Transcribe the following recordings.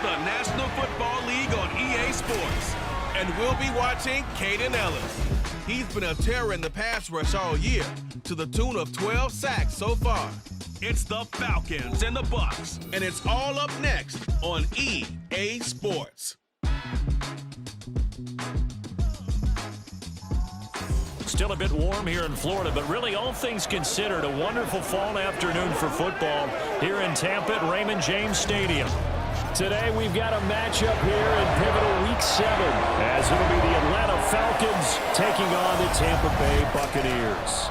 the National Football League on EA Sports. And we'll be watching Kaden Ellis. He's been a terror in the pass rush all year, to the tune of 12 sacks so far. It's the Falcons and the Bucs, and it's all up next on EA Sports. Still a bit warm here in Florida, but really all things considered, a wonderful fall afternoon for football here in Tampa at Raymond James Stadium. Today we've got a matchup here in pivotal Week 7, as it'll be the Atlanta Falcons taking on the Tampa Bay Buccaneers.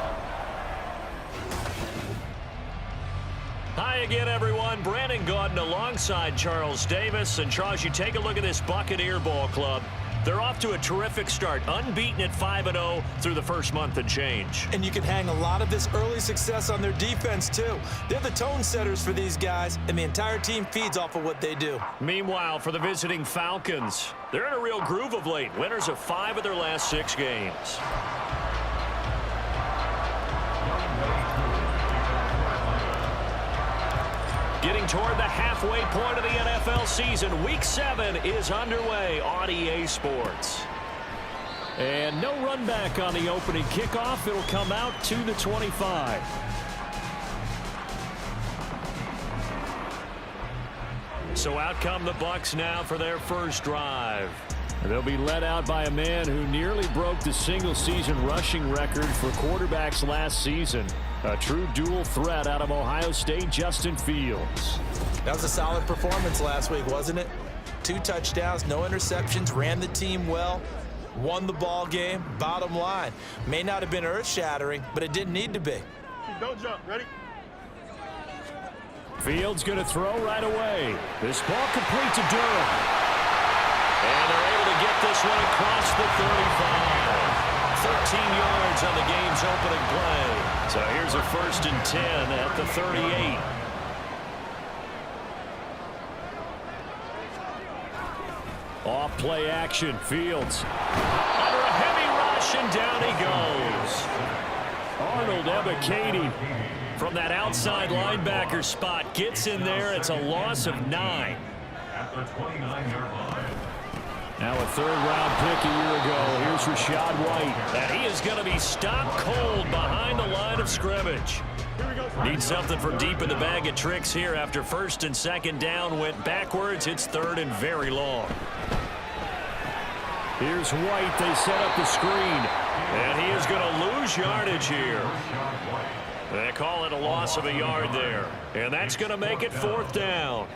Hi again, everyone. Brandon Gaudin alongside Charles Davis. And Charles, you take a look at this Buccaneer ball club. They're off to a terrific start, unbeaten at 5-0 through the first month and change. And you can hang a lot of this early success on their defense, too. They're the tone setters for these guys, and the entire team feeds off of what they do. Meanwhile, for the visiting Falcons, they're in a real groove of late. Winners of 5 of their last 6 games. Getting toward the halfway point of the NFL season, Week 7 is underway on EA Sports. And no run back on the opening kickoff. It'll come out to the 25. So out come the Bucs now for their first drive. They'll be led out by a man who nearly broke the single-season rushing record for quarterbacks last season. A true dual threat out of Ohio State, Justin Fields. That was a solid performance last week, wasn't it? 2 touchdowns, no interceptions, ran the team well, won the ball game. Bottom line, may not have been earth-shattering, but it didn't need to be. Don't jump. Ready? Fields going to throw right away. This ball complete to Durham. And they're able to get this one across the 35. 13 yards on the game's opening play. So here's a 1st and 10 at the 38. Off play action. Fields under a heavy rush, and down he goes. Arnold Ebiketie from that outside linebacker spot gets in there. It's a loss of 9. At the 29-yard line. Now a 3rd-round pick a year ago. Here's Rashad White. And he is going to be stopped cold behind the line of scrimmage. Needs something from deep in the bag of tricks here after 1st and 2nd down went backwards. It's 3rd and very long. Here's White. They set up the screen. And he is going to lose yardage here. They call it a loss of a yard there. And that's going to make it 4th down.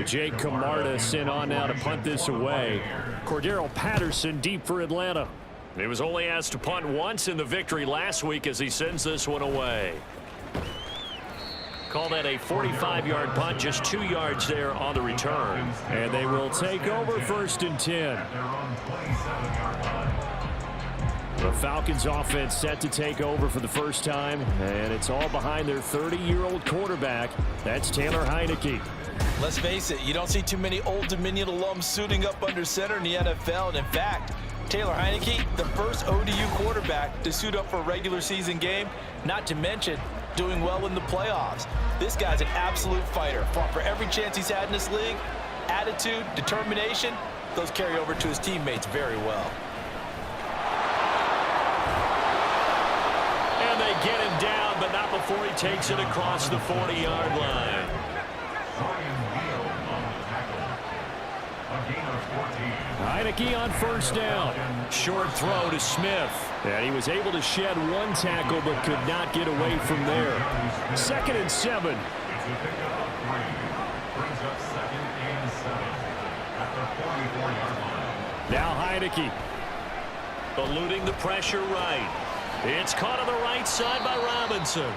Jake Camarda sent on now to punt this away. Cordero Patterson deep for Atlanta. He was only asked to punt once in the victory last week as he sends this one away. Call that a 45-yard punt, just 2 yards there on the return. And they will take over 1st and 10. The Falcons offense set to take over for the first time, and it's all behind their 30-year-old quarterback. That's Taylor Heineke. Let's face it, you don't see too many Old Dominion alums suiting up under center in the NFL. And in fact, Taylor Heineke, the first ODU quarterback to suit up for a regular season game, not to mention doing well in the playoffs. This guy's an absolute fighter. Fought for every chance he's had in this league. Attitude, determination, those carry over to his teammates very well. And they get him down, but not before he takes it across the 40-yard line. Heineke on 1st down. Short throw to Smith. And he was able to shed 1 tackle but could not get away from there. 2nd and 7. Now Heineke eluding the pressure right. It's caught on the right side by Robinson.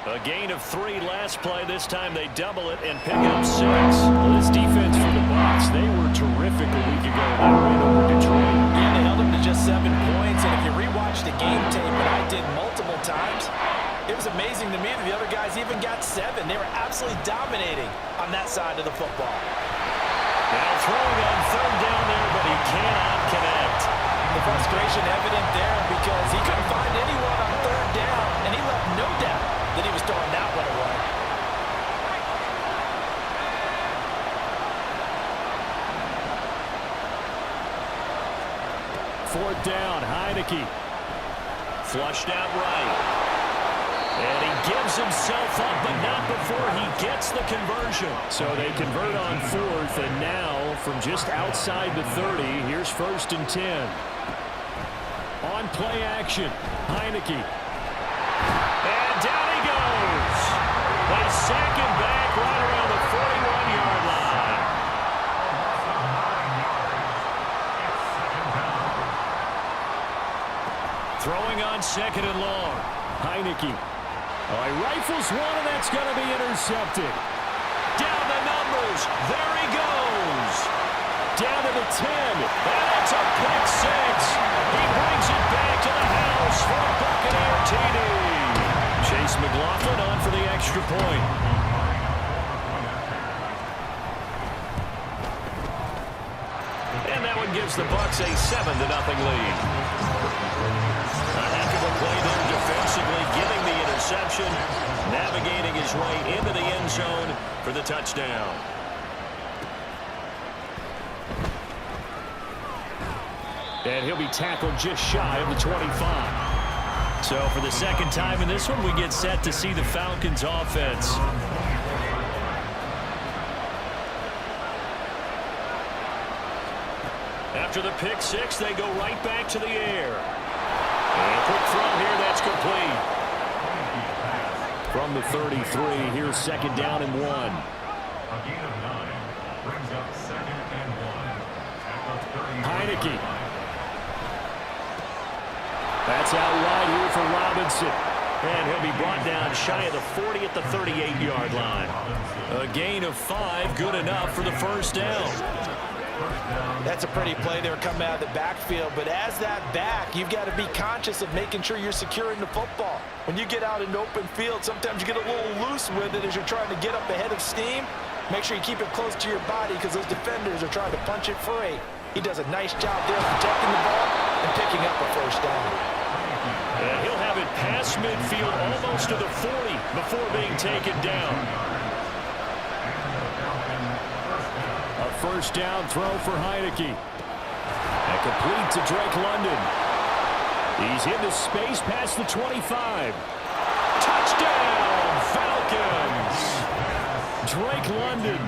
A gain of 3 last play. This time they double it and pick up 6. Well, this defense for the Bucs, they were terrific a week ago. They ran over Detroit. Yeah, they held them to just 7 points. And if you rewatch the game tape, and I did multiple times, it was amazing to me that the other guys even got 7. They were absolutely dominating on that side of the football. Now throwing on 3rd down there, but he cannot connect. The frustration evident there because he couldn't find anyone on 3rd down, and he left no doubt that he was throwing that one away. 4th down. Heineke flushed out right. And he gives himself up, but not before he gets the conversion. So they convert on 4th, and now from just outside the 30, here's 1st and 10. On play action, Heineke. And down he goes. They sack him back right around the 41-yard line. Throwing on 2nd and long. Heineke. Oh, he rifles one, and that's going to be intercepted. Down the numbers. There he goes. Down to the 10. And it's a pick 6. He brings it back to the house for a Buccaneer TD. Chase McLaughlin on for the extra point. And that one gives the Bucs a 7-0 lead. A heck of a play there defensively, getting the interception, navigating his way into the end zone for the touchdown. And he'll be tackled just shy of the 25. So for the second time in this one, we get set to see the Falcons offense. After the pick 6, they go right back to the air. And a quick throw here, that's complete. From the 33, here's 2nd down and 1. A gain of 9 brings up 2nd and 1 at the 30. Heineke. That's out wide here for Robinson. And he'll be brought down shy of the 40 at the 38-yard line. A gain of 5, good enough for the 1st down. That's a pretty play there coming out of the backfield, but as that back, you've got to be conscious of making sure you're securing the football. When you get out in open field, sometimes you get a little loose with it as you're trying to get up ahead of steam. Make sure you keep it close to your body because those defenders are trying to punch it free. He does a nice job there protecting the ball and picking up a 1st down. And he'll have it past midfield almost to the 40 before being taken down. A 1st down throw for Heineke. And complete to Drake London. He's into space past the 25. Touchdown, Falcons! Drake London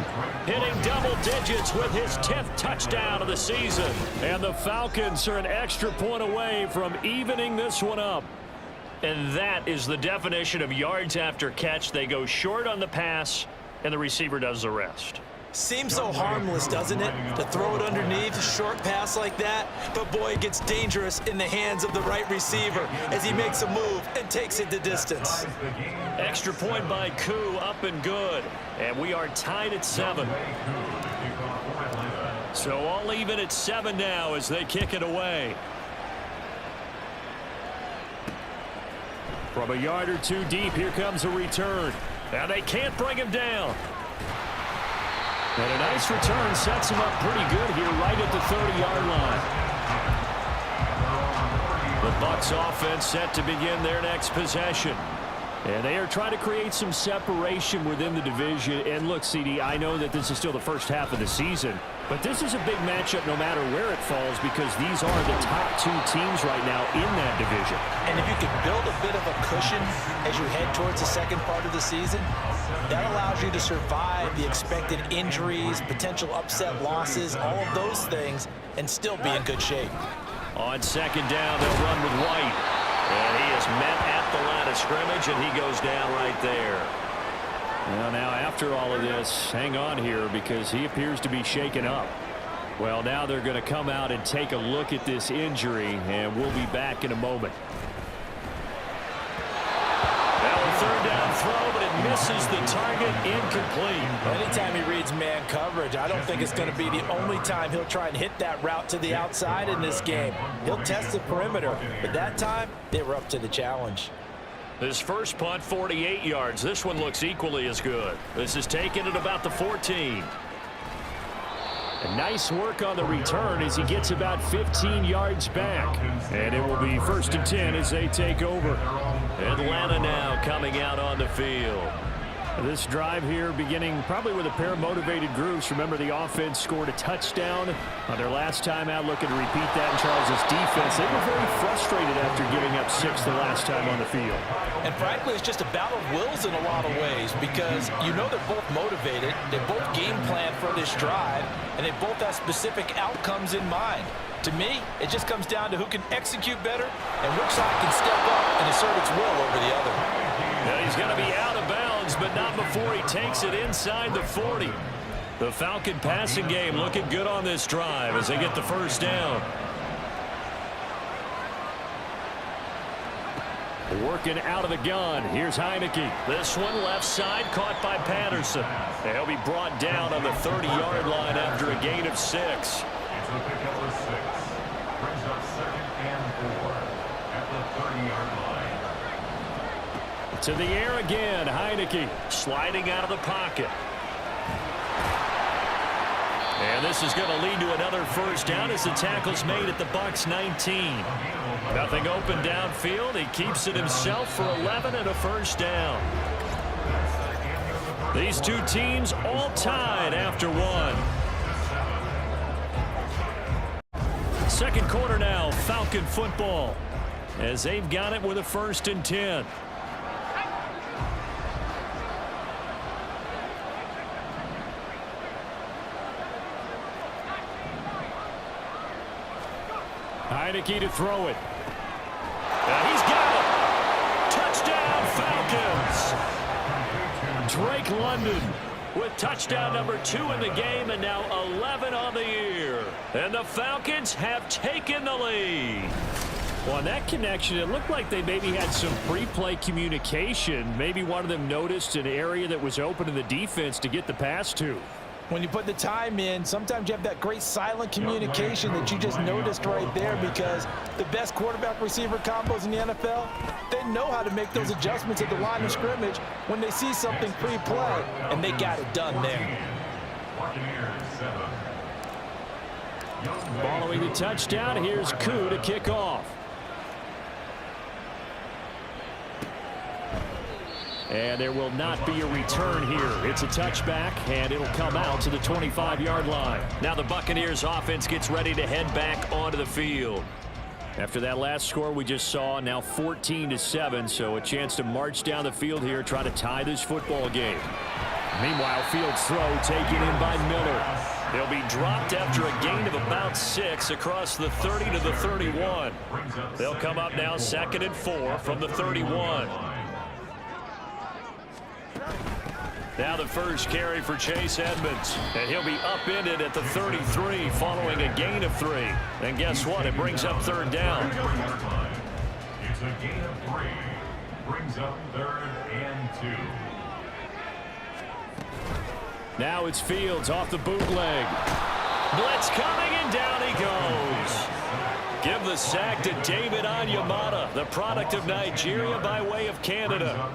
hitting double digits with his 10th touchdown of the season. And the Falcons are an extra point away from evening this one up. And that is the definition of yards after catch. They go short on the pass, and the receiver does the rest. Seems so harmless, doesn't it, to throw it underneath, a short pass like that? But boy, it gets dangerous in the hands of the right receiver as he makes a move and takes it the distance. Extra point by Koo, up and good. And we are tied at 7. So all even at 7 now as they kick it away. From a yard or 2 deep, here comes a return. Now they can't bring him down. And a nice return sets him up pretty good here right at the 30-yard line. The Bucs offense set to begin their next possession. And they are trying to create some separation within the division. And look, CD, I know that this is still the first half of the season, but this is a big matchup no matter where it falls because these are the top 2 teams right now in that division. And if you can build a bit of a cushion as you head towards the second part of the season, that allows you to survive the expected injuries, potential upset losses, all of those things, and still be in good shape. On 2nd down, they'll run with White. And he is met at the line of scrimmage, and he goes down right there. Well, now after all of this, hang on here because he appears to be shaken up. Well, now they're going to come out and take a look at this injury, and we'll be back in a moment. Now a 3rd down throw, but it misses the target, incomplete. Anytime he reads man coverage, I don't think it's going to be the only time he'll try and hit that route to the outside in this game. He'll test the perimeter, but that time they were up to the challenge. His first punt, 48 yards. This one looks equally as good. This is taken at about the 14. And nice work on the return as he gets about 15 yards back. And it will be 1st and 10 as they take over. Atlanta now coming out on the field. This drive here beginning probably with a pair of motivated groups. Remember, the offense scored a touchdown on their last time out, looking to repeat that in Charles' defense. They were very frustrated after giving up 6 the last time on the field. And frankly, it's just a battle of wills in a lot of ways, because you know they're both motivated, they both game plan for this drive, and they both have specific outcomes in mind. To me, it just comes down to who can execute better and which side can step up and assert its will over the other. Now he's going to be out of bounds, but not before he takes it inside the 40. The Falcon passing game looking good on this drive as they get the first down. Working out of the gun. Here's Heineke. This one left side caught by Patterson. And he'll be brought down on the 30-yard line after a gain of 6. It's a pickup of 6. Brings up 2nd and 4 at the 30-yard line. To the air again. Heineke sliding out of the pocket. And this is going to lead to another first down as the tackle's made at the Bucs 19. Nothing open downfield. He keeps it himself for 11 and a first down. These two teams all tied after one. Second quarter now, Falcon football, as they've got it with a 1st and 10. Heineke to throw it. And he's got it. Touchdown, Falcons. Drake London with touchdown number 2 in the game, and now 11 on the year. And the Falcons have taken the lead. Well, on that connection, it looked like they maybe had some pre-play communication. Maybe one of them noticed an area that was open in the defense to get the pass to. When you put the time in, sometimes you have that great silent communication that you just noticed right there, because the best quarterback-receiver combos in the NFL, they know how to make those adjustments at the line of scrimmage when they see something pre-play, and they got it done there. Buccaneers 7. Following the touchdown, here's Koo to kick off. And there will not be a return here. It's a touchback, and it'll come out to the 25-yard line. Now the Buccaneers offense gets ready to head back onto the field. After that last score we just saw, now 14-7, so a chance to march down the field here, try to tie this football game. Meanwhile, field throw taken in by Miller. They'll be dropped after a gain of about 6 across the 30 to the 31. They'll come up now 2nd and 4 from the 31. Now the first carry for Chase Edmonds, and he'll be upended at the 33 following a gain of 3. And guess what? It brings up 3rd down. It's a gain of 3. Brings up 3rd and 2. Now it's Fields off the bootleg. Blitz coming, and down he goes. Give the sack to David Onyemata, the product of Nigeria by way of Canada.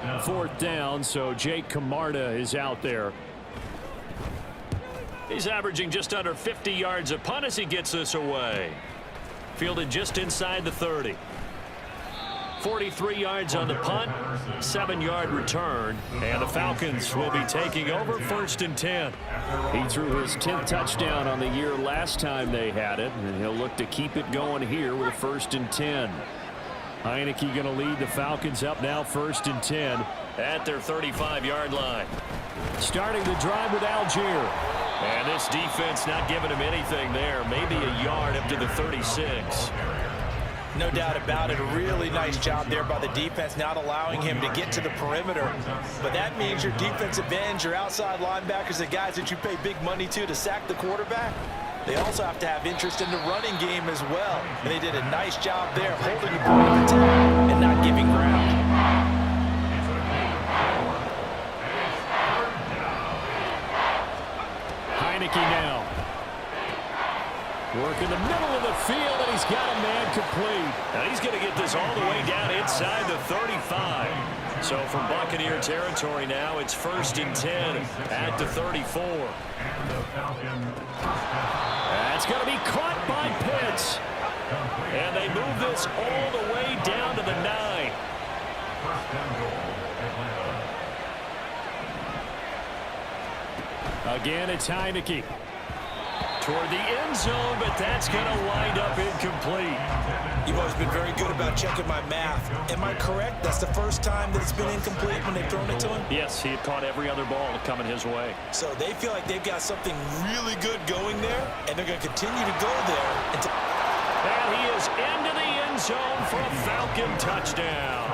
4th down, so Jake Camarda is out there. He's averaging just under 50 yards a punt as he gets this away. Fielded just inside the 30. 43 yards on the punt, 7-yard return, and the Falcons will be taking over 1st and 10. He threw his 10th touchdown on the year last time they had it, and he'll look to keep it going here with a 1st and 10. Heineke going to lead the Falcons up now 1st and 10 at their 35-yard line. Starting the drive with Algier. And this defense not giving him anything there, maybe a yard up to the 36. No doubt about it. A really nice job there by the defense, not allowing him to get to the perimeter. But that means your defensive ends, your outside linebackers, the guys that you pay big money to sack the quarterback, they also have to have interest in the running game as well. And they did a nice job there, holding the point of attack and not giving ground. Heineke now. Work in the middle of the field, and he's got a man complete. Now he's going to get this all the way down inside the 35. So from Buccaneer territory now, it's 1st and 10 at the 34. That's going to be caught by Pitts. And they move this all the way down to the 9. Again, it's Heineke. Toward the end zone, but that's going to wind up incomplete. You've always been very good about checking my math. Am I correct? That's the first time that it's been incomplete when they've thrown it to him? Yes, he had caught every other ball coming his way. So they feel like they've got something really good going there, and they're going to continue to go there. And he is into the end zone for a Falcon touchdown.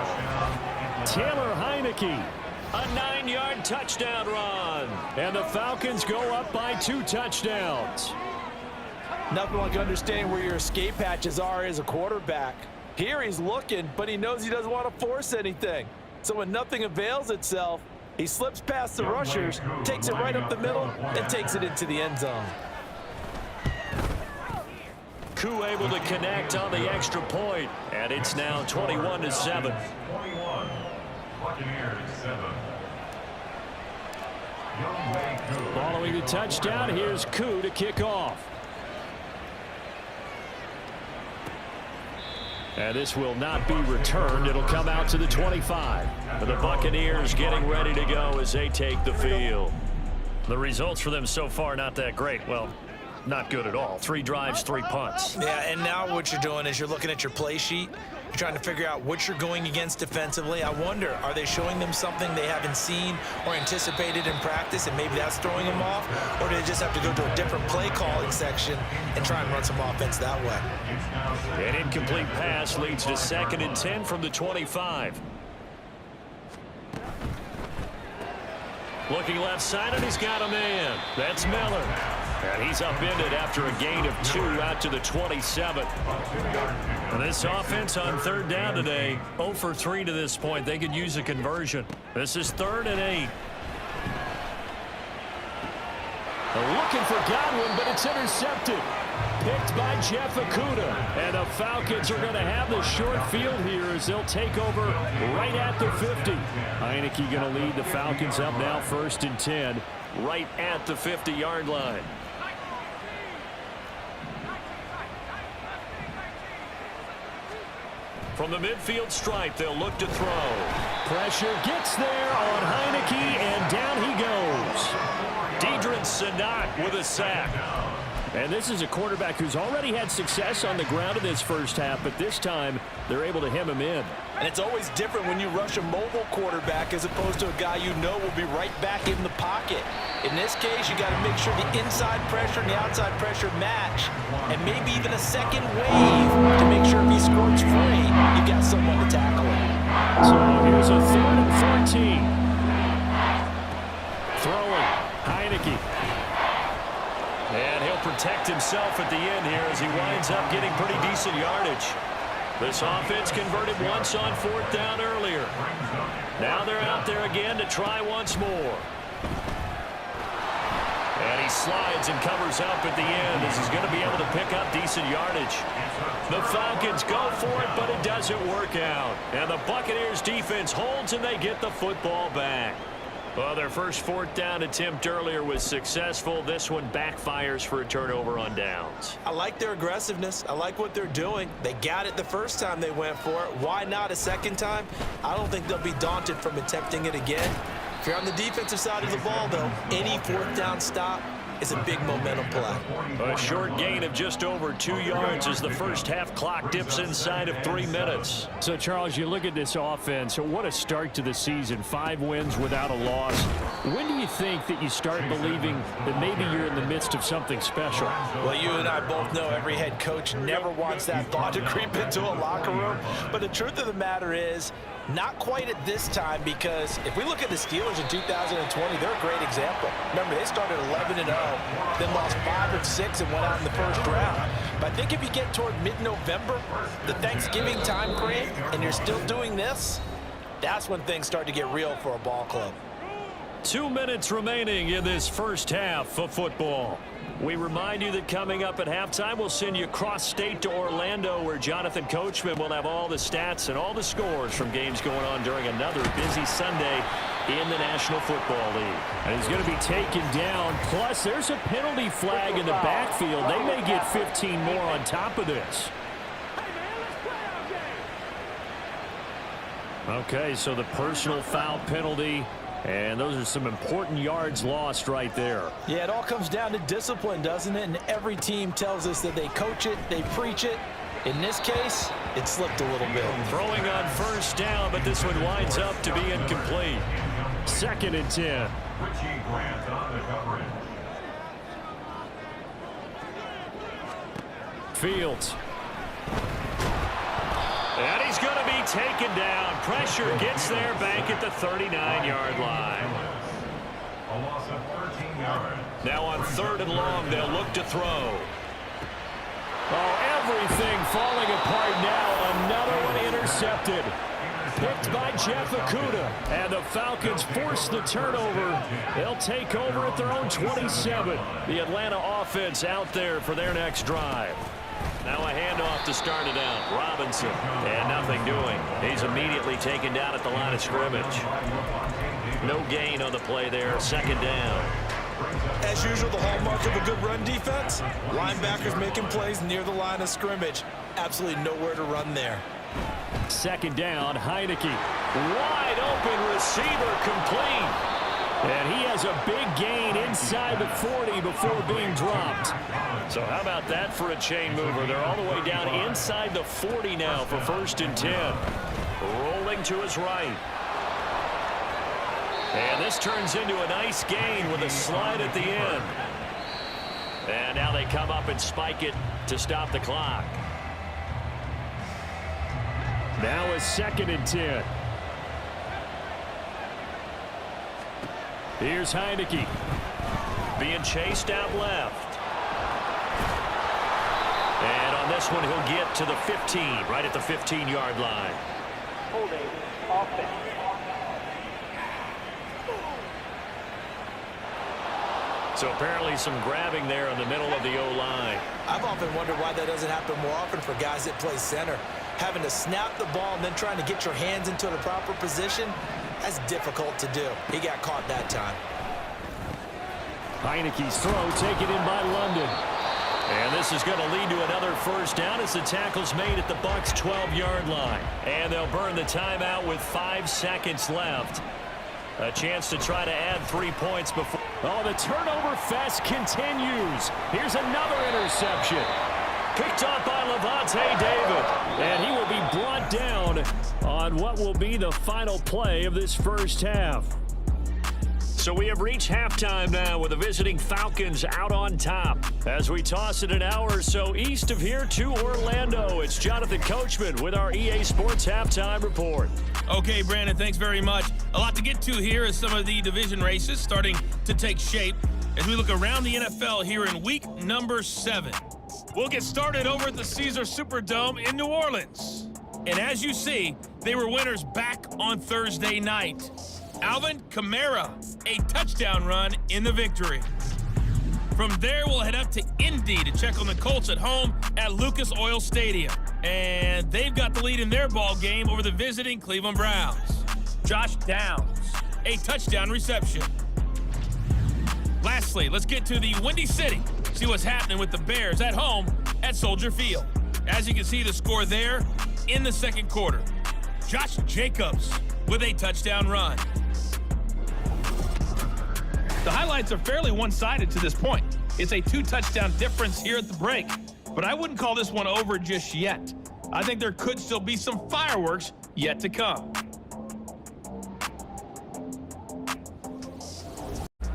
Taylor Heineke, a 9-yard touchdown run. And the Falcons go up by 2 touchdowns. Nothing like understanding where your escape hatches are as a quarterback. Here he's looking, but he knows he doesn't want to force anything. So when nothing avails itself, he slips past the rushers, takes it right up the middle, and takes it into the end zone. Koo able to connect on the extra point, and it's now 21-7. 21. Buccaneers 7. Following the touchdown, here's Koo to kick off. And this will not be returned. It'll come out to the 25. And the Buccaneers getting ready to go as they take the field. The results for them so far not that great. Well, not good at all. 3 drives, 3 punts. Yeah, and now what you're doing is you're looking at your play sheet. You're trying to figure out what you're going against defensively. I wonder, are they showing them something they haven't seen or anticipated in practice, and maybe that's throwing them off? Or do they just have to go to a different play calling section and try and run some offense that way? An incomplete pass leads to 2nd and 10 from the 25. Looking left side, and he's got a man. That's Miller. And he's upended after a gain of 2 out to the 27. And this offense on 3rd down today, 0 for 3 to this point. They could use a conversion. This is 3rd and 8. They're looking for Godwin, but it's intercepted. Picked by Jeff Okudah. And the Falcons are going to have the short field here as they'll take over right at the 50. Heineke going to lead the Falcons up now 1st and 10, right at the 50-yard line. From the midfield stripe, they'll look to throw. Pressure gets there on Heineke, and down he goes. Deidrin Sanat with a sack. And this is a quarterback who's already had success on the ground in this first half, but this time they're able to hem him in. And it's always different when you rush a mobile quarterback as opposed to a guy you know will be right back in the pocket. In this case, you got to make sure the inside pressure and the outside pressure match, and maybe even a second wave to make sure if he squirts free, you got someone to tackle him. So here's a 3rd and 14. Throwing, Heineke. And he'll protect himself at the end here as he winds up getting pretty decent yardage. This offense converted once on 4th down earlier. Now they're out there again to try once more. And he slides and covers up at the end as he's going to be able to pick up decent yardage. The Falcons go for it, but it doesn't work out. And the Buccaneers defense holds and they get the football back. Well, their first 4th down attempt earlier was successful. This one backfires for a turnover on downs. I like their aggressiveness. I like what they're doing. They got it the first time they went for it. Why not a second time? I don't think they'll be daunted from attempting it again. If you're on the defensive side of the ball, though, any 4th down stop is a big momentum play. A short gain of just over 2 yards as the first half clock dips inside of 3 minutes. So, Charles, you look at this offense. What a start to the season. 5 wins without a loss. When do you think that you start believing that maybe you're in the midst of something special? Well, you and I both know every head coach never wants that thought to creep into a locker room. But the truth of the matter is, not quite at this time, because if we look at the Steelers in 2020, they're a great example. Remember, they started 11-0, then lost 5 or 6 and went out in the first round. But I think if you get toward mid-November, the Thanksgiving time frame, and you're still doing this, that's when things start to get real for a ball club. 2 minutes remaining in this first half of football. We remind you that coming up at halftime, we'll send you cross-state to Orlando, where Jonathan Coachman will have all the stats and all the scores from games going on during another busy Sunday in the National Football League. And he's going to be taken down. Plus, there's a penalty flag in the backfield. They may get 15 more on top of this. Okay, so the personal foul penalty And those are some important yards lost right there. Yeah, it all comes down to discipline, doesn't it? And every team tells us that they coach it, they preach it. In this case, it slipped a little bit. Throwing on first down, but this one winds up to be incomplete. 2nd and 10. Richie Grant on the coverage. Fields. And he's going to be taken down. Pressure gets there back at the 39-yard line. A loss of 13 yards. Now on 3rd and long, they'll look to throw. Oh, everything falling apart now. Another one intercepted. Picked by Jeff Okudah. And the Falcons force the turnover. They'll take over at their own 27. The Atlanta offense out there for their next drive. Now a handoff to start it out. Robinson. And nothing doing. He's immediately taken down at the line of scrimmage. No gain on the play there. 2nd down. As usual, the hallmark of a good run defense, linebackers making plays near the line of scrimmage. Absolutely nowhere to run there. 2nd down, Heineke. Wide open receiver, complete. And he has a big gain inside the 40 before being dropped. So how about that for a chain mover? They're all the way down inside the 40 now for 1st and 10. Rolling to his right. And this turns into a nice gain with a slide at the end. And now they come up and spike it to stop the clock. Now a 2nd and 10. Here's Heineke. Being chased out left. And on this one, he'll get to the 15, right at the 15-yard line. Holding offense. So apparently some grabbing there in the middle of the O-line. I've often wondered why that doesn't happen more often for guys that play center. Having to snap the ball and then trying to get your hands into the proper position, that's difficult to do. He got caught that time. Heineke's throw taken in by London. And this is going to lead to another 1st down as the tackle's made at the Bucs' 12-yard line. And they'll burn the timeout with 5 seconds left. A chance to try to add 3 points before. Oh, the turnover fest continues. Here's another interception. Picked up by Levante David. And he will be brought down on what will be the final play of this 1st half. So we have reached halftime now with the visiting Falcons out on top. As we toss it an hour or so east of here to Orlando, it's Jonathan Coachman with our EA Sports Halftime Report. Okay, Brandon, thanks very much. A lot to get to here as some of the division races starting to take shape as we look around the NFL here in week number 7. We'll get started over at the Caesars Superdome in New Orleans. And as you see, they were winners back on Thursday night. Alvin Kamara, a touchdown run in the victory. From there, we'll head up to Indy to check on the Colts at home at Lucas Oil Stadium. And they've got the lead in their ball game over the visiting Cleveland Browns. Josh Downs, a touchdown reception. Lastly, let's get to the Windy City, see what's happening with the Bears at home at Soldier Field. As you can see the score there in the 2nd quarter. Josh Jacobs with a touchdown run. The highlights are fairly one-sided to this point. It's a 2-touchdown difference here at the break, but I wouldn't call this one over just yet. I think there could still be some fireworks yet to come.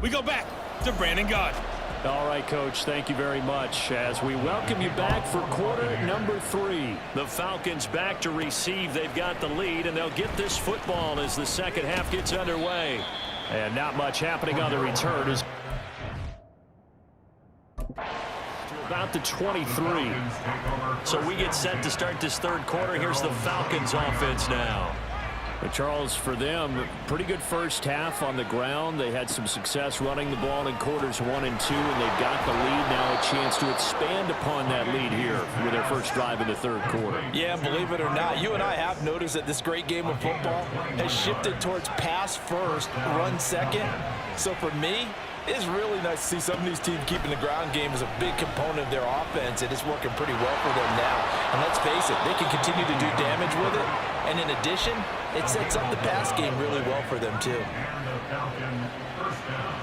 We go back to Brandon Gaudin. All right, Coach, thank you very much as we welcome you back for quarter number 3. The Falcons back to receive. They've got the lead, and they'll get this football as the 2nd half gets underway. And not much happening on the return. Is to about the 23. So we get set to start this 3rd quarter. Here's the Falcons offense now. But Charles, for them, pretty good 1st half on the ground. They had some success running the ball in quarters 1 and 2, and they've got the lead now, a chance to expand upon that lead here with their 1st drive in the 3rd quarter. Yeah, believe it or not, you and I have noticed that this great game of football has shifted towards pass first, run second. So for me, it's really nice to see some of these teams keeping the ground game as a big component of their offense, and it's working pretty well for them now. And let's face it, they can continue to do damage with it. And in addition, It sets up the pass game really well for them, too. And the Falcons first down.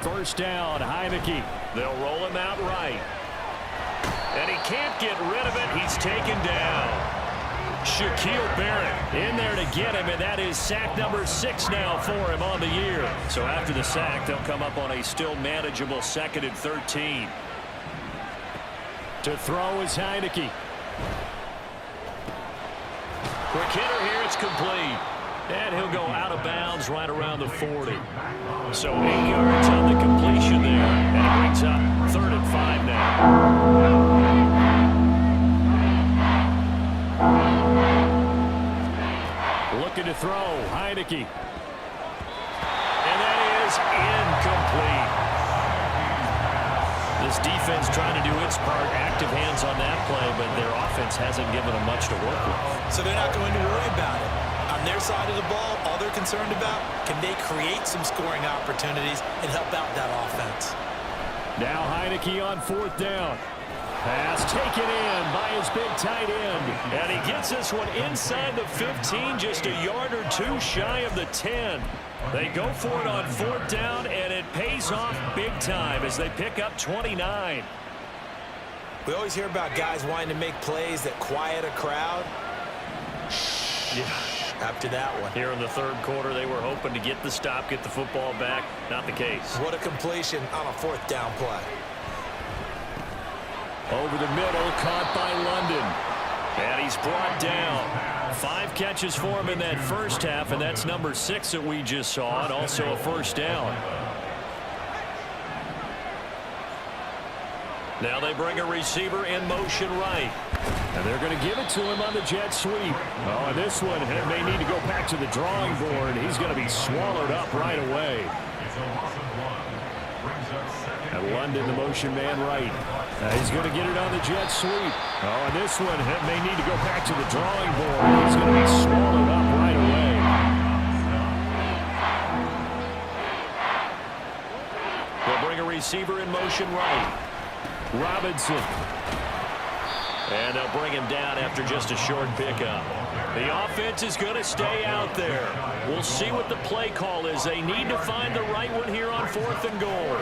First down, Heineke. They'll roll him out right. And he can't get rid of it. He's taken down. Shaquille Barrett in there to get him, and that is sack number 6 now for him on the year. So after the sack, they'll come up on a still manageable 2nd and 13. To throw is Heineke. Quick hitter here, it's complete. And he'll go out of bounds right around the 40. So 8 yards on the completion there. And it brings up 3rd and 5 now. Looking to throw, Heineke. And that is incomplete. This defense trying to do its part, active hands on that play, but their offense hasn't given them much to work with. So they're not going to worry about it. On their side of the ball, all they're concerned about, can they create some scoring opportunities and help out that offense? Now Heineke on 4th down. Pass taken in by his big tight end. And he gets this one inside the 15, just a yard or 2 shy of the 10. They go for it on 4th down, and it pays off big time as they pick up 29. We always hear about guys wanting to make plays that quiet a crowd. Yeah. After that one. Here in the 3rd quarter, they were hoping to get the stop, get the football back. Not the case. What a completion on a 4th down play. Over the middle, caught by London. And he's brought down. 5 catches for him in that first half, and that's number 6 that we just saw, and also a first down. Now they bring a receiver in motion right. And they're going to give it to him on the jet sweep. Oh, and this one may need to go back to the drawing board. He's going to be swallowed up right away. It's a loss of 1. Brings up 2nd. And London, the motion man right. He's going to get it on the jet sweep. Oh, and this one may need to go back to the drawing board. He's going to be swallowed up right away. They'll bring a receiver in motion right. Robinson. And they'll bring him down after just a short pickup. The offense is going to stay out there. We'll see what the play call is. They need to find the right one here on 4th and goal.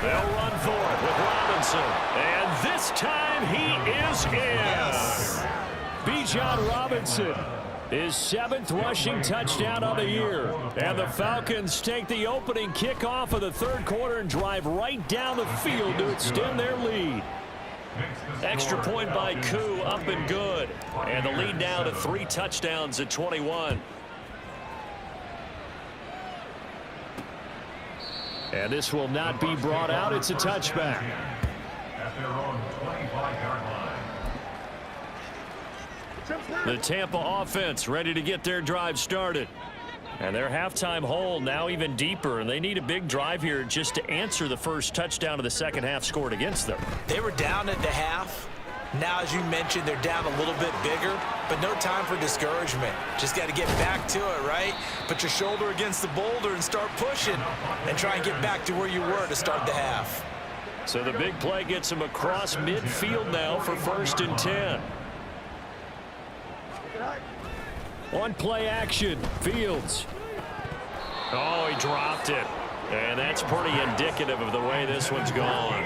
They'll run for it with Robinson. And this time he is in. Yes. Bijan Robinson, his 7th rushing touchdown of the year. And the Falcons take the opening kickoff of the 3rd quarter and drive right down the field to extend their lead. Extra point by Koo, up and good. And the lead now to 3 touchdowns at 21. And this will not be brought out. It's a touchback. At their own 25-yard line. The Tampa offense ready to get their drive started. And their halftime hole now even deeper, and they need a big drive here just to answer the first touchdown of the second half scored against them. They were down at the half. Now, as you mentioned, they're down a little bit bigger, but no time for discouragement. Just got to get back to it, right? Put your shoulder against the boulder and start pushing and try and get back to where you were to start the half. So the big play gets them across midfield now for 1st and 10. On play action, Fields. Oh, he dropped it. And that's pretty indicative of the way this one's gone.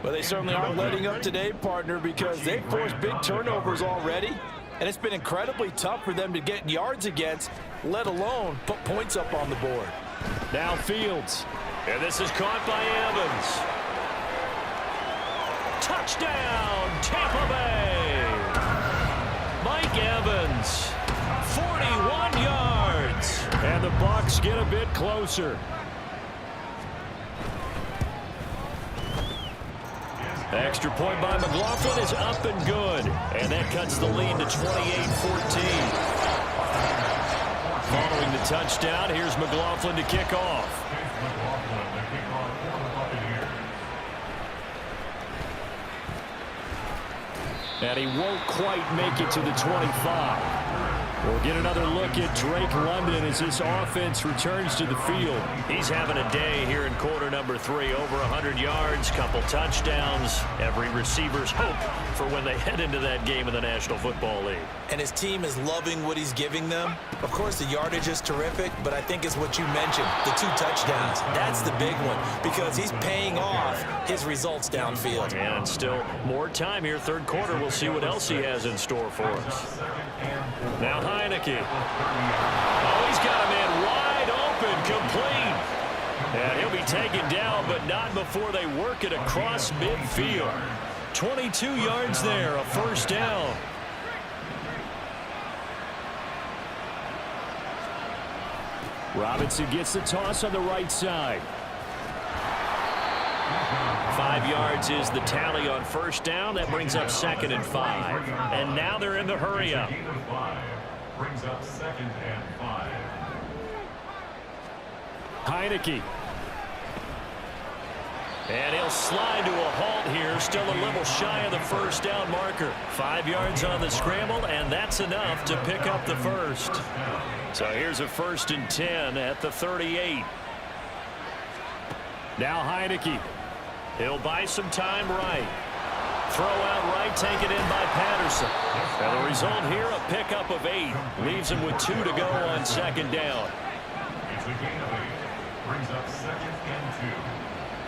Well, they certainly aren't letting up today, partner, because they've forced big turnovers already. And it's been incredibly tough for them to get yards against, let alone put points up on the board. Now Fields. And this is caught by Evans. Touchdown, Tampa Bay. Mike Evans. 41 yards. And the Bucs get a bit closer. Extra point by McLaughlin is up and good. And that cuts the lead to 28-14. Following the touchdown, here's McLaughlin to kick off. And he won't quite make it to the 25. We'll get another look at Drake London as this offense returns to the field. He's having a day here in quarter number 3. Over 100 yards, couple touchdowns. Every receiver's hope for when they head into that game in the National Football League. And his team is loving what he's giving them. Of course, the yardage is terrific, but I think it's what you mentioned, the 2 touchdowns. That's the big one because he's paying off his results downfield. And still more time here. Third quarter, we'll see what else he has in store for us. Now Heineke. Oh, he's got a man wide open, complete. And he'll be taken down, but not before they work it across midfield. 22 yards there, a first down. Robinson gets the toss on the right side. 5 yards is the tally on first down. That brings up 2nd and 5. And now they're in the hurry up. Brings up 2nd and 5. Heineke. And he'll slide to a halt here. Still a little shy of the first down marker. 5 yards on the scramble, and that's enough to pick up the first. So here's a 1st and 10 at the 38. Now Heineke. He'll buy some time right. Throw out right, take it in by Patterson. And the result here, a pickup of 8. Leaves him with 2 to go on 2nd down. It's a gain of 8. Brings up 2nd and 2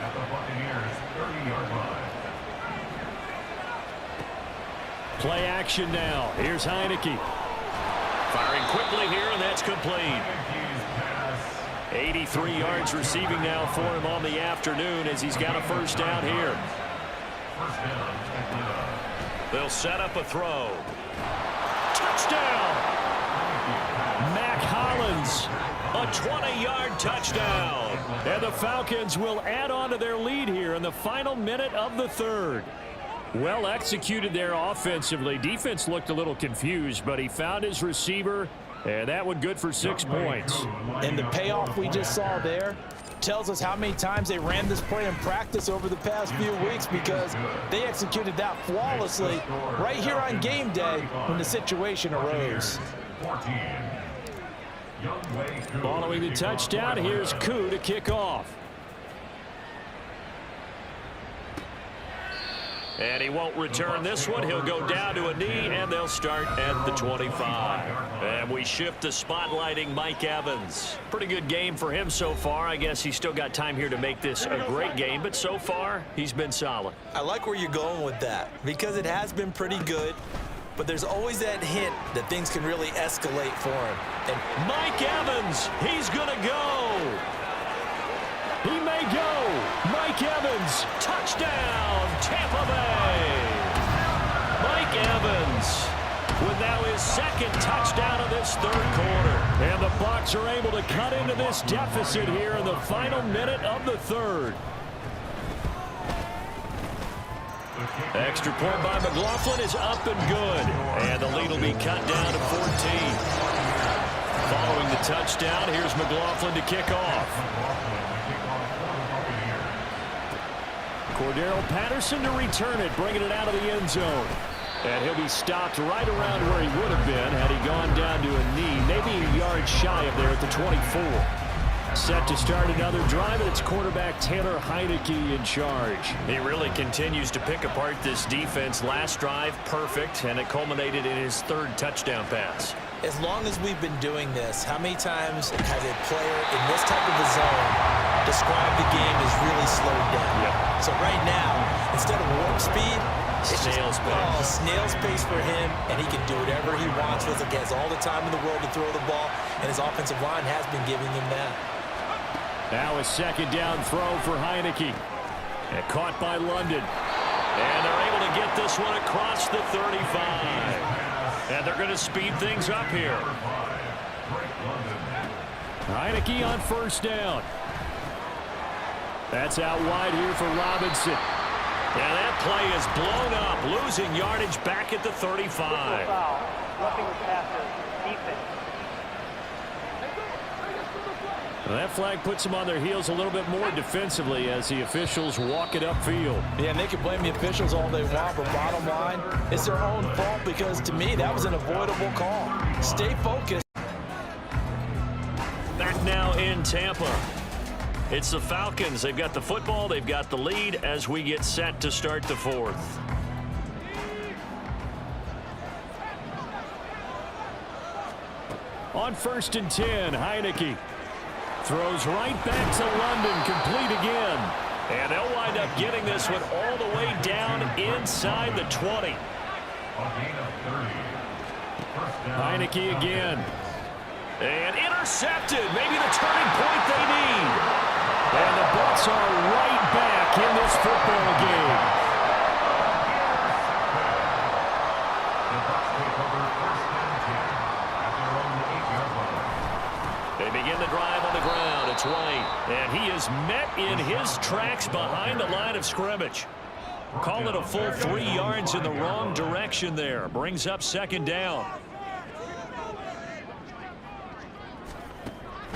at the Buccaneers' 30-yard line. Play action now. Here's Heineke. Firing quickly here, and that's complete. 83 yards receiving now for him on the afternoon as he's got a first down here. They'll set up a throw. Touchdown! Mac Hollins, a 20-yard touchdown. And the Falcons will add on to their lead here in the final minute of the 3rd. Well executed there offensively. Defense looked a little confused, but he found his receiver, and that one good for 6 points. And the payoff we just saw there tells us how many times they ran this play in practice over the past few weeks because they executed that flawlessly right here on game day when the situation arose. Following the touchdown, here's Koo to kick off. And he won't return this one. He'll go down to a knee, and they'll start at the 25. And we shift to spotlighting Mike Evans. Pretty good game for him so far. I guess he's still got time here to make this a great game, but so far, he's been solid. I like where you're going with that because it has been pretty good, but there's always that hint that things can really escalate for him. And Mike Evans, he's going to go. He may go. Mike Evans, touchdown, Tampa Bay. Mike Evans with now his 2nd touchdown of this 3rd quarter. And the Bucs are able to cut into this deficit here in the final minute of the 3rd. Extra point by McLaughlin is up and good. And the lead will be cut down to 14. Following the touchdown, here's McLaughlin to kick off. Cordero Patterson to return it, bringing it out of the end zone. And he'll be stopped right around where he would have been had he gone down to a knee, maybe a yard shy of there at the 24. Set to start another drive, and it's quarterback Taylor Heineke in charge. He really continues to pick apart this defense. Last drive, perfect, and it culminated in his 3rd touchdown pass. As long as we've been doing this, how many times has a player in this type of a zone described the game as really slowed down? Yep. So right now, instead of warp speed, it's snail's pace. Snail's pace for him, and he can do whatever he wants. Feels like he has all the time in the world to throw the ball, and his offensive line has been giving him that. Now a 2nd down throw for Heineke. And caught by London. And they're able to get this one across the 35. And they're going to speed things up here. Heineke on first down. That's out wide here for Robinson. And that play is blown up, losing yardage back at the 35. Roughing the passer, defense. Well, that flag puts them on their heels a little bit more defensively as the officials walk it upfield. Yeah, and they can blame the officials all they want, but bottom line, it's their own fault because, to me, that was an avoidable call. Stay focused. Back now in Tampa. It's the Falcons. They've got the football. They've got the lead as we get set to start the fourth. On 1st and 10, Heineke throws right back to London, complete again. And they'll wind up getting this one all the way down inside the 20. Heineke again. And intercepted, maybe the turning point they need. And the Bucs are right back in this football game. They begin the drive on the ground. It's White, and he is met in his tracks behind the line of scrimmage. Call it a full 3 yards in the wrong direction there. Brings up 2nd down.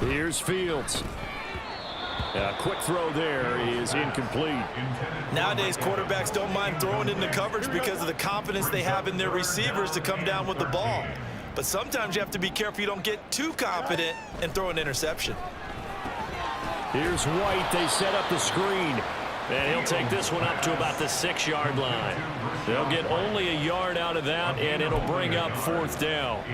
Here's Fields. A quick throw there is incomplete. Nowadays, quarterbacks don't mind throwing into coverage because of the confidence they have in their receivers to come down with the ball. But sometimes you have to be careful you don't get too confident and throw an interception. Here's White. They set up the screen. And he'll take this one up to about the 6-yard line. They'll get only a yard out of that, and it'll bring up 4th down.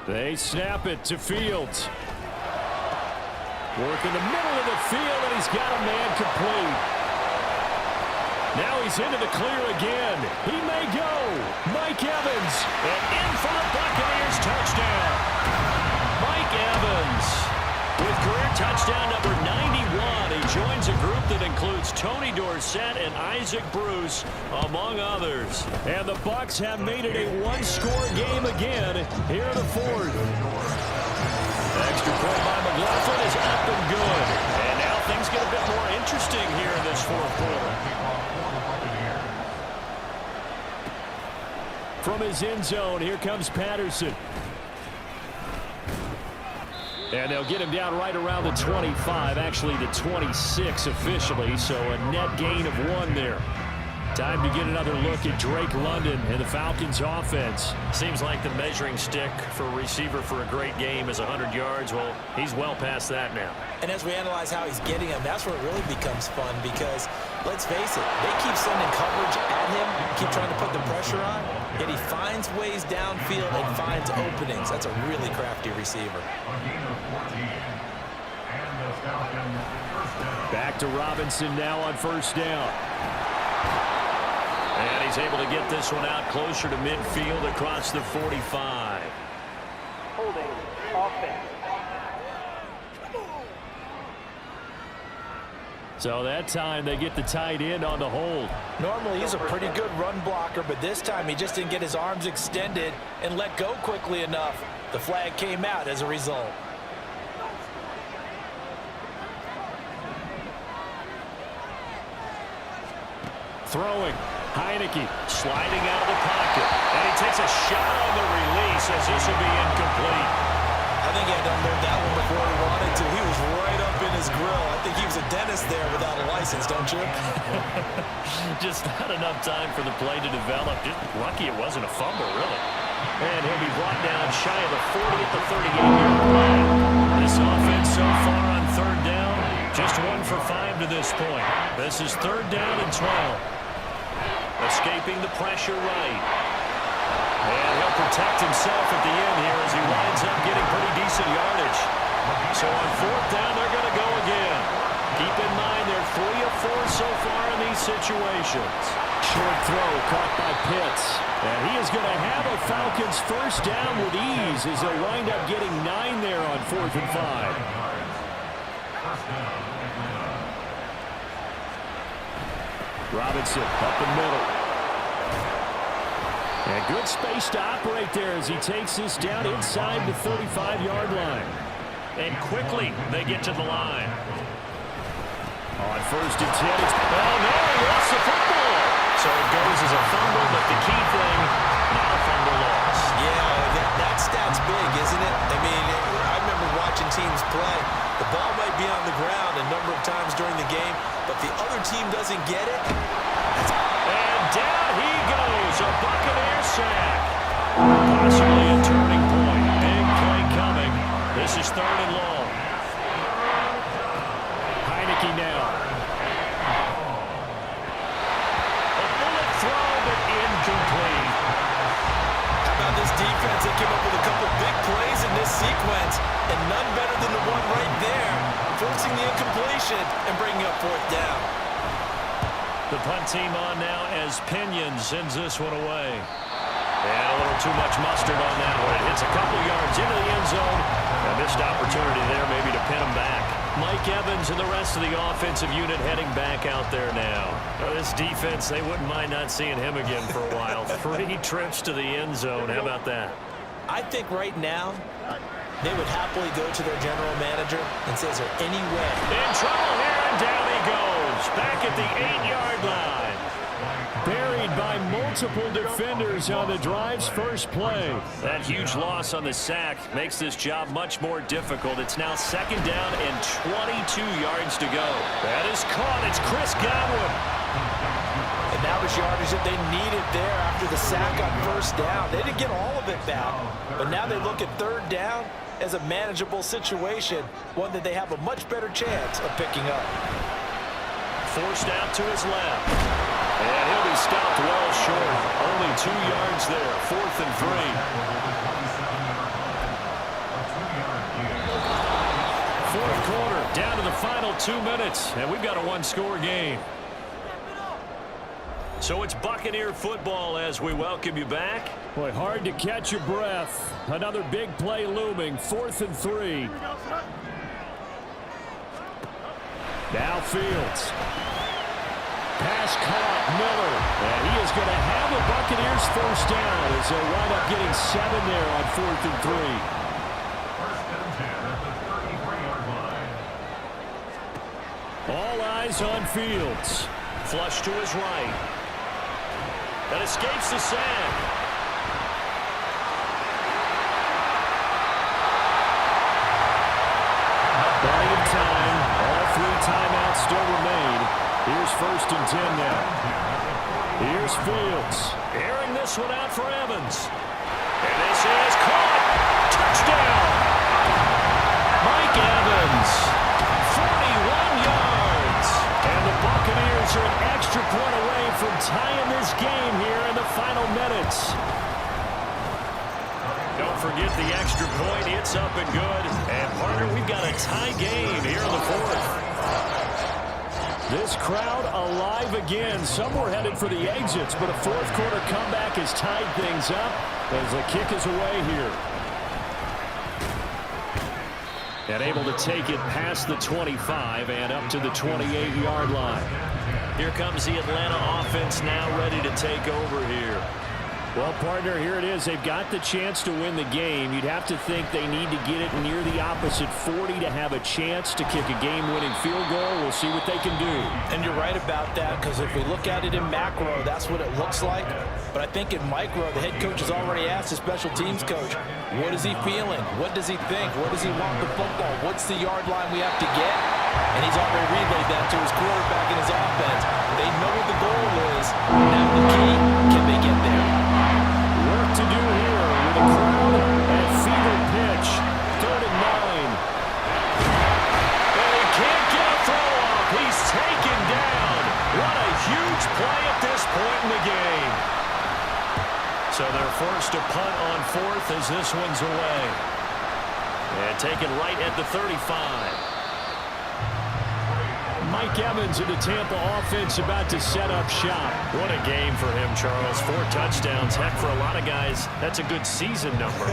They snap it to Fields. Work in the middle of the field, and he's got a man complete. Now he's into the clear again. He may go. Mike Evans. And in for the Buccaneers touchdown. Mike Evans with career touchdown number 91. He joins a group that includes Tony Dorsett and Isaac Bruce, among others. And the Bucs have made it a one-score game again here in the 4th. Extra point by McLaughlin is up and good. And now things get a bit more interesting here in this 4th quarter. From his end zone, here comes Patterson. And they'll get him down right around the 25, actually the 26 officially, so a net gain of 1 there. Time to get another look at Drake London and the Falcons offense. Seems like the measuring stick for a receiver for a great game is 100 yards. Well, he's well past that now. And as we analyze how he's getting them, that's where it really becomes fun because, let's face it, they keep sending coverage at him, keep trying to put the pressure on, yet he finds ways downfield and finds openings. That's a really crafty receiver. Back to Robinson now on 1st down. And he's able to get this one out closer to midfield across the 45. Holding offense. So that time they get the tight end on the hold. Normally he's a pretty good run blocker, but this time he just didn't get his arms extended and let go quickly enough. The flag came out as a result. Throwing. Heineke sliding out of the pocket. And he takes a shot on the release as this will be incomplete. I think he had to unload that one before he wanted to. He was right up in his grill. I think he was a dentist there without a license, don't you? Just not enough time for the play to develop. Just lucky it wasn't a fumble, really. And he'll be brought down shy of the 40 at the 38-yard line. This offense so far on 3rd down, just 1 for 5 to this point. This is 3rd down and 12. Escaping the pressure right. And he'll protect himself at the end here as he winds up getting pretty decent yardage. So on 4th down, they're going to go again. Keep in mind they're 3 of 4 so far in these situations. Short throw caught by Pitts. And he is going to have a Falcons 1st down with ease as they'll wind up getting 9 there on 4th and 5. Robinson up the middle. And good space to operate there as he takes this down inside the 35-yard line. And quickly they get to the line. On 1st and 10, it's... Oh, no, he lost the football. So it goes as a fumble, but the key thing, not a fumble loss. That stat's big, isn't it? I mean, I remember watching teams play. The ball might be on the ground a number of times during the game, but the other team doesn't get it. And down he goes, a Buccaneer sack. Possibly a turning point. Big play coming. This is 3rd and long. Heineke now. A bullet throw, but incomplete. How about this defense? They came up with a couple big plays in this sequence, and none better than the one right there, forcing the incompletion and bringing up 4th down. The punt team on now as Pinion sends this one away. And a little too much mustard on that one. It hits a couple yards into the end zone. A missed opportunity there maybe to pin him back. Mike Evans and the rest of the offensive unit heading back out there now. This defense, they wouldn't mind not seeing him again for a while. 3 trips to the end zone. How about that? I think right now they would happily go to their general manager and say, is there any way? In trouble here, and down he goes. Back at the 8-yard line. Buried by multiple defenders on the drive's first play. That huge loss on the sack makes this job much more difficult. It's now 2nd down and 22 yards to go. That is caught. It's Chris Godwin. And now the yardage that they needed there after the sack on 1st down. They didn't get all of it back, but now they look at 3rd down as a manageable situation, one that they have a much better chance of picking up. Forced out to his left. And he'll be stopped well short. Only 2 yards there. 4th and 3. 4th quarter, down to the final 2 minutes, and we've got a 1-score game. So it's Buccaneer football as we welcome you back. Boy, hard to catch your breath. Another big play looming. 4th and 3. Now Fields. Pass caught, Miller. And he is going to have a Buccaneers 1st down as they wind up getting 7 there on 4th and 3. 1st and 10 at the 33-yard line. All eyes on Fields. Flush to his right. That escapes the sack. Plenty of time. All 3 timeouts still remain. Here's 1st and 10 now. Here's Fields. Airing this one out for Evans. And this is caught. Touchdown. Mike Evans. 41 yards. And the Buccaneers are an extra point away from tying this game here in the final minutes. Don't forget the extra point. It's up and good. And, partner, we've got a tie game here in the 4th. This crowd alive again. Some were headed for the exits, but a 4th quarter comeback has tied things up as the kick is away here. And able to take it past the 25 and up to the 28-yard line. Here comes the Atlanta offense now ready to take over here. Well, partner, here it is. They've got the chance to win the game. You'd have to think they need to get it near the opposite 40 to have a chance to kick a game-winning field goal. We'll see what they can do. And you're right about that, because if we look at it in macro, that's what it looks like. But I think in micro, the head coach has already asked the special teams coach, what is he feeling? What does he think? What does he want the football? What's the yard line we have to get? And he's already relayed that to his quarterback and his offense. They know what the goal is. Now the key, can they get there? Work to do here with a crowd at fever pitch. 3rd and 9. And he can't get a throw off. He's taken down. What a huge play at this point in the game. So they're forced to punt on 4th as this one's away. And taken right at the 35. Mike Evans of the Tampa offense about to set up shop. What a game for him, Charles. 4 touchdowns. Heck, for a lot of guys, that's a good season number.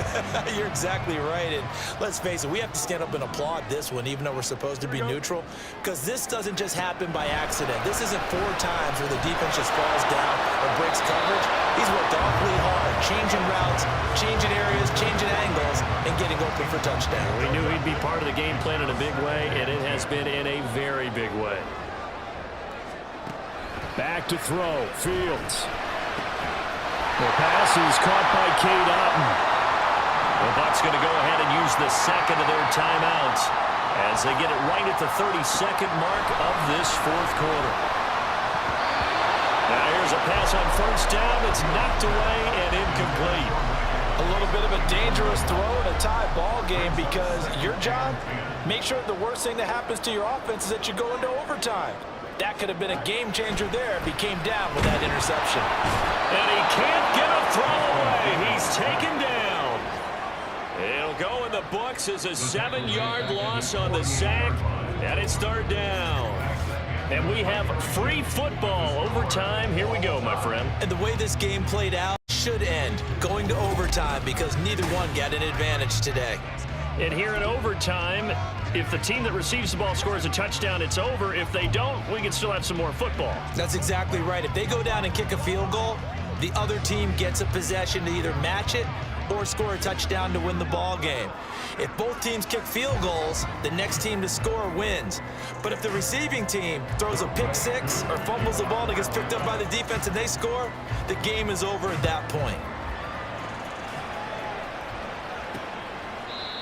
You're exactly right. And let's face it, we have to stand up and applaud this one, even though we're supposed to be neutral, because this doesn't just happen by accident. This isn't 4 times where the defense just falls down or breaks coverage. He's worked awfully hard, changing routes, changing areas, changing angles, and getting open for touchdown. We knew he'd be part of the game plan in a big way, and it has been in a very big way. Back to throw. Fields. The pass is caught by Cade Otton. The Bucs going to go ahead and use the second of their timeouts as they get it right at the 32nd mark of this fourth quarter. Now here's a pass on first down. It's knocked away and incomplete. A little bit of a dangerous throw in a tie ball game because your job, make sure the worst thing that happens to your offense is that you go into overtime. That could have been a game changer there if he came down with that interception. And he can't get a throw away. He's taken down. It'll go in the books as a 7-yard loss on the sack, and it's third down. And we have free football overtime. Here we go, my friend. And the way this game played out should end going to overtime because neither one got an advantage today. And here in overtime, if the team that receives the ball scores a touchdown, it's over. If they don't, we can still have some more football. That's exactly right. If they go down and kick a field goal, the other team gets a possession to either match it or score a touchdown to win the ball game. If both teams kick field goals, the next team to score wins. But if the receiving team throws a pick six or fumbles the ball and it gets picked up by the defense and they score, the game is over at that point.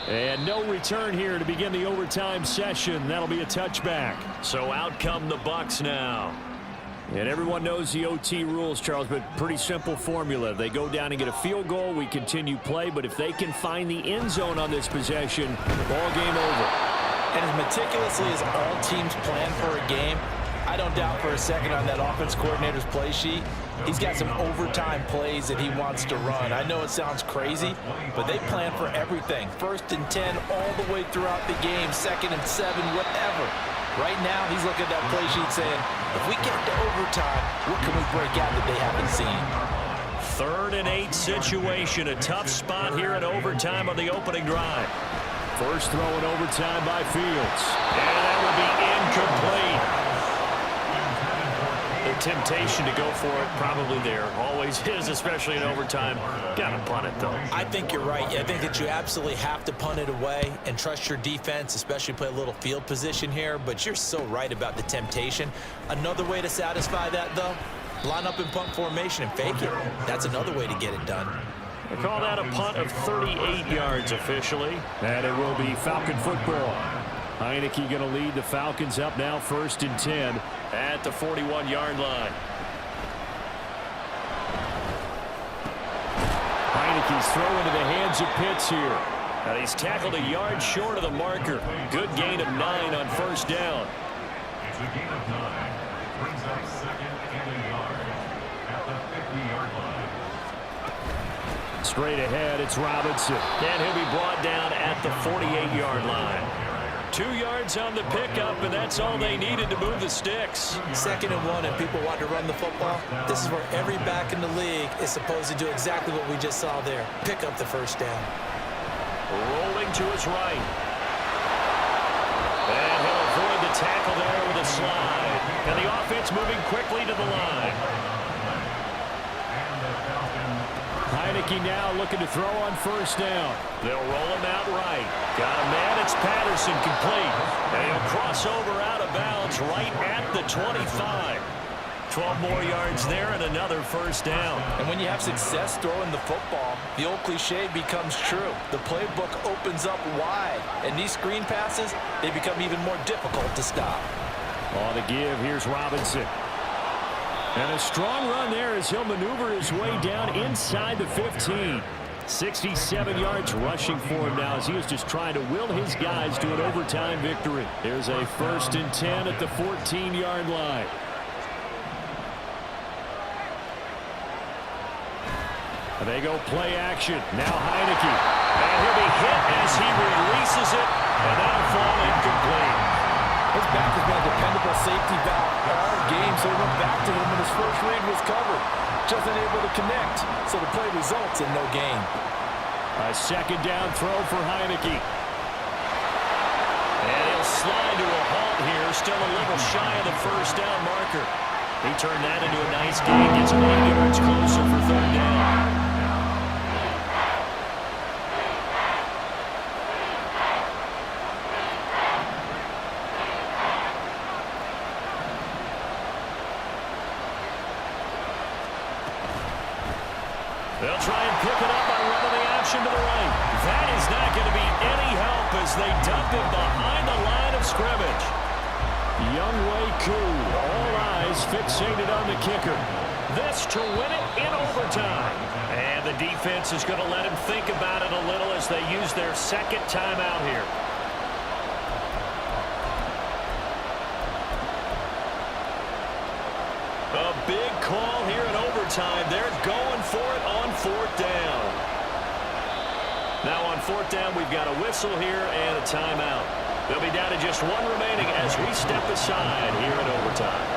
And no return here to begin the overtime session. That'll be a touchback. So out come the Bucs now. And everyone knows the OT rules, Charles, but pretty simple formula. They go down and get a field goal, we continue play, but if they can find the end zone on this possession, ball game over. And as meticulously as all teams plan for a game, I don't doubt for a second on that offense coordinator's play sheet, he's got some overtime plays that he wants to run. I know it sounds crazy, but they plan for everything. 1st and 10 all the way throughout the game, 2nd and 7, whatever. Right now, he's looking at that play sheet saying, if we get to overtime, what can we break out that they haven't seen? 3rd and 8 situation. A tough spot here in overtime on the opening drive. First throw in overtime by Fields. And that will be incomplete. The temptation to go for it probably there. Always is, especially in overtime. Gotta punt it, though. I think you're right. I think that you absolutely have to punt it away and trust your defense, especially play a little field position here. But you're so right about the temptation. Another way to satisfy that, though, line up in punt formation and fake it. That's another way to get it done. They call that a punt of 38 yards officially. And it will be Falcon football. Heineke going to lead the Falcons up now 1st and 10 at the 41-yard line. Heineke's throw into the hands of Pitts here. And he's tackled a yard short of the marker. Good gain of 9 on first down. It's a gain of 9. Brings up 2nd and a yard at the 50-yard line. Straight ahead, it's Robinson. And he'll be brought down at the 48-yard line. 2 yards on the pickup, and that's all they needed to move the sticks. 2nd and 1, and people want to run the football. This is where every back in the league is supposed to do exactly what we just saw there. Pick up the first down. Rolling to his right. And he'll avoid the tackle there with a slide. And the offense moving quickly to the line. Heineke now looking to throw on first down. They'll roll him out right. Got a man, it's Patterson, complete. And he'll cross over out of bounds right at the 25. 12 more yards there and another first down. And when you have success throwing the football, the old cliche becomes true. The playbook opens up wide. And these screen passes, they become even more difficult to stop. On the give, here's Robinson. And a strong run there as he'll maneuver his way down inside the 15. 67 yards rushing for him now as he is just trying to will his guys to an overtime victory. There's a 1st and 10 at the 14-yard line. And they go play action. Now Heineke. And he'll be hit as he releases it. And that'll fall incomplete. His back has been a dependable safety valve all game, so he went back to him and his first read was covered. Just unable to connect, so the play results in no gain. A 2nd down throw for Heineke. And he'll slide to a halt here, still a little shy of the first down marker. He turned that into a nice gain, gets 8 yards closer for 3rd down. They'll try and pick it up by running the option to the right. as they dump him behind the line of scrimmage. Younghoe Koo, all eyes fixated on the kicker. This to win it in overtime. And the defense is going to let him think about it a little as they use their second timeout here. A big call here in overtime. They're going for it on fourth down. Now on fourth down, we've got a whistle here and a timeout. They'll be down to just one remaining as we step aside here in overtime.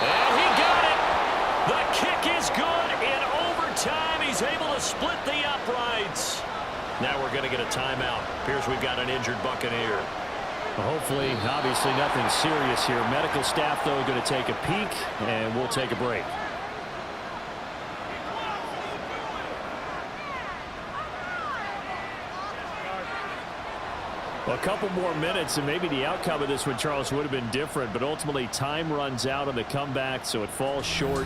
And he got it. The kick is good in overtime. He's able to split the uprights. Now we're going to get a timeout. Appears we've got an injured Buccaneer. Hopefully, obviously nothing serious here. Medical staff, though, going to take a peek, and we'll take a break. A couple more minutes, and maybe the outcome of this one, Charles, would have been different, but ultimately time runs out on the comeback, so it falls short,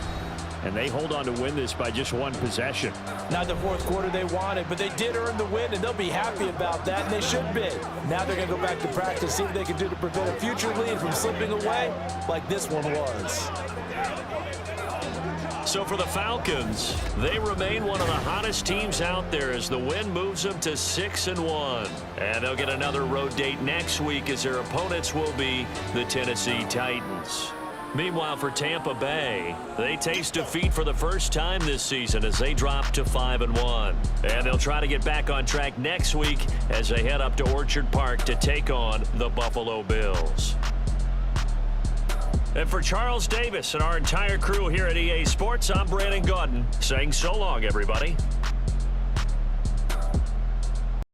and they hold on to win this by just one possession. Not the fourth quarter they wanted, but they did earn the win, and they'll be happy about that, and they should be. Now they're going to go back to practice, see what they can do to prevent a future lead from slipping away like this one was. So for the Falcons, they remain one of the hottest teams out there as the win moves them to 6-1. And they'll get another road date next week as their opponents will be the Tennessee Titans. Meanwhile, for Tampa Bay, they taste defeat for the first time this season as they drop to 5-1. And they'll try to get back on track next week as they head up to Orchard Park to take on the Buffalo Bills. And for Charles Davis and our entire crew here at EA Sports, I'm Brandon Gaudin saying so long, everybody.